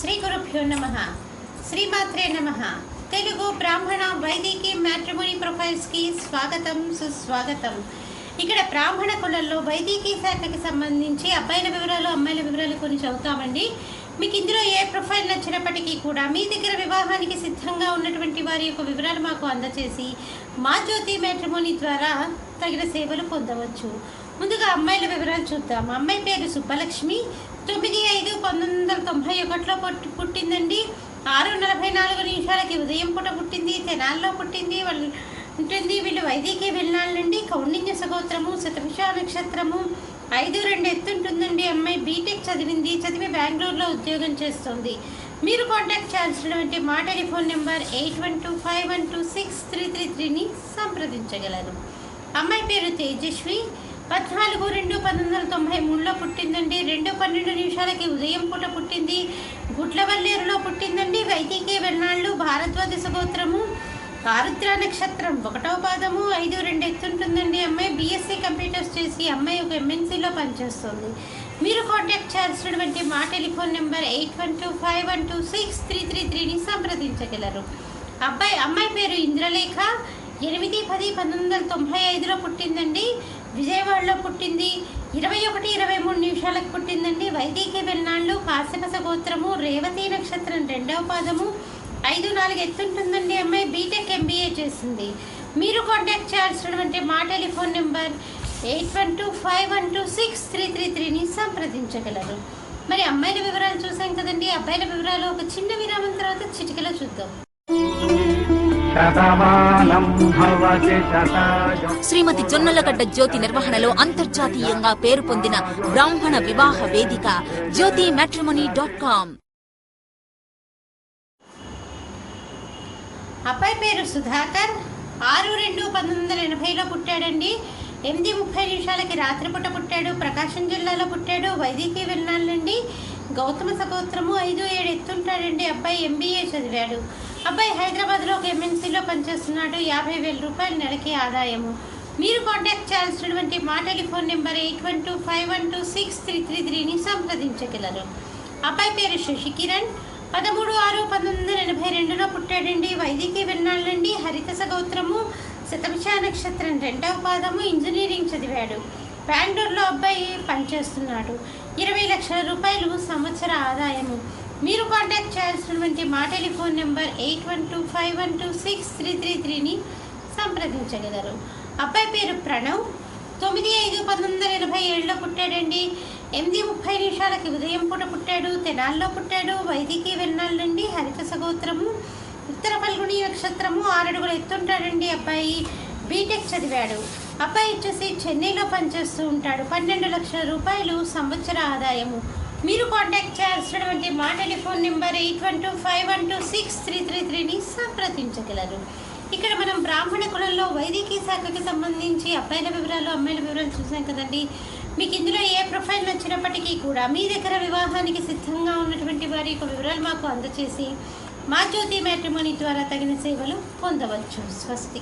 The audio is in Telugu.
శ్రీ గురుభ్యో నమః. శ్రీమాత్రే నమః. తెలుగు బ్రాహ్మణ వైదికి మ్యాట్రిమోనీ ప్రొఫైల్స్కి స్వాగతం, సుస్వాగతం. ఇక్కడ బ్రాహ్మణ కులంలో వైదికి శాఖకి సంబంధించి అబ్బాయిల వివరాలు, అమ్మాయిల వివరాలు కొన్ని చదువుతామండి. మీకు ఇందులో ఏ ప్రొఫైల్ నచ్చినప్పటికీ కూడా మీ దగ్గర వివాహానికి సిద్ధంగా ఉన్నటువంటి వారి యొక్క వివరాలు మాకు అందచేసి మా జ్యోతి మ్యాట్రిమోనీ ద్వారా తగిన సేవలు పొందవచ్చు. ముందుగా అమ్మాయిల వివరాలు చూద్దాం. అమ్మాయి పేరు సుబ్బలక్ష్మి. 9/5/1991లో పుట్టిందండి. 6:44 ఉదయం పూట పుట్టింది. తెనాల్లో పుట్టింది. వీళ్ళు వైదికి వెళ్ళాలండి. కౌండిన్య సగోత్రము, శతభిష నక్షత్రము, 5'2" ఎత్తుంటుందండి. అమ్మాయి బీటెక్ చదివి బెంగళూరులో ఉద్యోగం చేస్తుంది. మీరు కాంటాక్ట్ చేయాల్సినటువంటి మా టెలిఫోన్ నెంబర్ 8125126333ని సంప్రదించగలరు. అమ్మాయి పేరు తేజస్వి. 14/2/1993లో పుట్టిందండి. 2:12 ఉదయం పూట పుట్టింది. గుడ్లవల్లేరులో పుట్టిందండి. వైదికి వెన్నాళ్ళు, భారద్వాజ సగోత్రము, ఆరుద్ర నక్షత్రం, 1వ పాదము, 5'2" ఎత్తుంటుందండి. అమ్మాయి బీఎస్సీ కంప్యూటర్స్ చేసి అమ్మాయి ఒక ఎంఎన్సీలో పనిచేస్తుంది. మీరు కాంటాక్ట్ చేయాల్సినటువంటి మా టెలిఫోన్ నెంబర్ 8125126333ని సంప్రదించగలరు. అమ్మాయి పేరు ఇంద్రలేఖ. 8/10/1995లో పుట్టిందండి. విజయవాడలో పుట్టింది. 21:23 పుట్టిందండి. వైదికి వెన్నాళ్ళు, కాశ్యప సగోత్రము, రేవతి నక్షత్రం, 2వ పాదము, 5'4" ఎత్తుంటుందండి. అమ్మాయి బీటెక్ ఎంబీఏ చేసింది. మీరు కాంటాక్ట్ చేయాల్సినటువంటి మా టెలిఫోన్ నెంబర్ 8125126333ని సంప్రదించగలరు. మరి అమ్మాయిల వివరాలు చూసాం కదండి. అబ్బాయిల వివరాలు ఒక చిన్న విరామం తర్వాత చిటికలో చూద్దాం. శ్రీమతి జొన్నలగడ్డ జ్యోతి నిర్వహణలో అంతర్జాతీయంగా పేరు పొందిన బ్రాహ్మణ వివాహ వేదిక jyotimatrimony.com. అబ్బాయి పేరు సుధాకర్. 6/2/1980లో పుట్టాడండి. 8:30 రాత్రిపూట పుట్టాడు. ప్రకాశం జిల్లాలో పుట్టాడు. వైదికి వెళ్ళాలండి. గౌతమ సగోత్రము, 5'7" ఎత్తుంటాడండి. అబ్బాయి ఎంబీఏ చదివాడు. అబ్బాయి హైదరాబాద్లో ఒక ఎంఎన్సీలో పనిచేస్తున్నాడు. 50,000 రూపాయలు నెలకి ఆదాయము. మీరు కాంటాక్ట్ చేయాల్సినటువంటి మా టెలిఫోన్ నెంబర్ 8125126333ని సంప్రదించగలరు. అబ్బాయి పేరు శశికిరణ్. 13/6/1982లో పుట్టాడండి. వైదికి వెళ్ళాలండి. హరిత సగోత్రము, శతభిష నక్షత్రం, 2వ పాదము, ఇంజనీరింగ్ చదివాడు. బెంగళూరులో అబ్బాయి పనిచేస్తున్నాడు. 20 లక్షల రూపాయలు సంవత్సర ఆదాయము. మీరు కాంటాక్ట్ చేయాల్సినటువంటి మా టెలిఫోన్ నెంబర్ 8125126333ని సంప్రదించగలరు. అబ్బాయి పేరు ప్రణవ్. 9/5/1987లో పుట్టాడండి. 8:30 ఉదయం పూట పుట్టాడు. తెనాల్లో పుట్టాడు. వైదికి వెళ్ళాలండి. హరిత సగోత్రము, ఉత్తర ఫల్గుని నక్షత్రము, 6 అడుగులు ఎత్తుంటాడండి. అబ్బాయి బీటెక్ చదివాడు. అబ్బాయి వచ్చేసి చెన్నైలో పనిచేస్తూ ఉంటాడు. 12 లక్షల రూపాయలు సంవత్సర ఆదాయము. మీరు కాంటాక్ట్ చేయాల్సినటువంటి మా టెలిఫోన్ నెంబర్ 8125126333ని సంప్రదించగలరు. ఇక్కడ మనం బ్రాహ్మణ కులంలో వైదికి శాఖకి సంబంధించి అబ్బాయిల వివరాలు, అమ్మాయిల వివరాలు చూసాం కదండి. మీకు ఇందులో ఏ ప్రొఫైల్ నచ్చినప్పటికీ కూడా మీ దగ్గర వివాహానికి సిద్ధంగా ఉన్నటువంటి వారి యొక్క వివరాలు మాకు అందచేసి మా జ్యోతి మ్యాట్రిమోనీ ద్వారా తగిన సేవలు పొందవచ్చు. స్వస్తి.